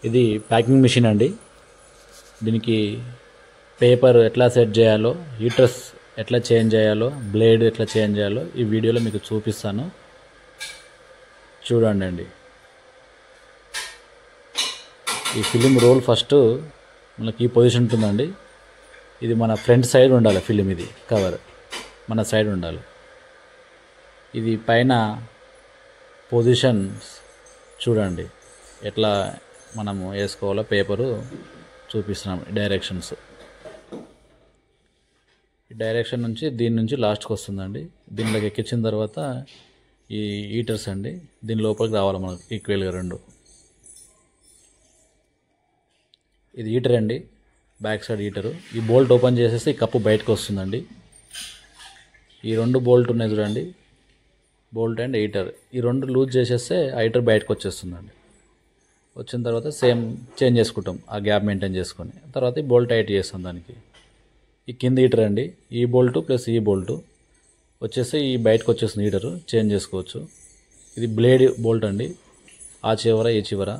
ఇది packing machine అండి. దీనికి పేపర్ ఎట్లా సెట్ చేయాలో, హీటర్స్ ఎట్లా చేంజ్ చేయాలో, బ్లేడ్ ఎట్లా చేంజ్ చేయాలో ఈ వీడియోలో మీకు చూపిస్తాను. చూడండి. ఈ ఫిలిం రోల్ ఫస్ట్ మనకి ఈ పొజిషన్ ఉంటుందండి. ఇది మన ఫ్రంట్ సైడ్ ఉండాలి. ఫిలిం ఇది కవర్ మన సైడ్ ఉండాలి. ఇది పైన పొజిషన్స్ చూడండి ఎట్లా మనము వేసుకోవాలో పేపరు చూపిస్తున్నాం. డైరెక్షన్స్ ఈ డైరెక్షన్ నుంచి దీని నుంచి లాస్ట్కి వస్తుందండి. దీనిలోకి ఎక్కించిన తర్వాత ఈ హీటర్స్ అండి దీని లోపలికి రావాలి మనకు ఈక్వల్గా రెండు. ఇది హీటర్ అండి, బ్యాక్ సైడ్ హీటరు. ఈ బోల్ట్ ఓపెన్ చేసేస్తే ఈ కప్పు బయటకు వస్తుందండి. ఈ రెండు బోల్ట్ ఉన్నాయి చూడండి, బోల్ట్ అండ్ హీటర్. ఈ రెండు లూజ్ చేసేస్తే ఆ హీటర్ బయటకు వచ్చేస్తుందండి. వచ్చిన తర్వాత సేమ్ చేంజ్ చేసుకుంటాం, ఆ గ్యాప్ మెయింటైన్ చేసుకొని. తర్వాత ఈ బోల్ట్ టైట్ చేస్తాం దానికి. ఈ కింద హీటర్ అండి, ఈ బోల్టు ప్లస్ ఈ బోల్టు వచ్చేస్తే ఈ బయటకు వచ్చేస్తుంది హీటరు, చేంజ్ చేసుకోవచ్చు. ఇది బ్లేడ్ బోల్ట్ అండి, ఆ చివర ఈ చివర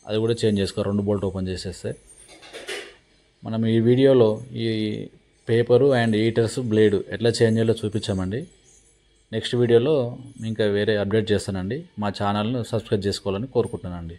అది కూడా చేంజ్ చేసుకోవాలి. రెండు బోల్ట్ ఓపెన్ చేసేస్తే మనం ఈ వీడియోలో ఈ పేపరు అండ్ హీటర్స్ బ్లేడ్ ఎట్లా చేంజ్ చేయాలో చూపించామండి. నెక్స్ట్ వీడియోలో ఇంకా వేరే అప్డేట్ చేస్తానండి. మా ఛానల్ను సబ్స్క్రైబ్ చేసుకోవాలని కోరుకుంటున్నానండి.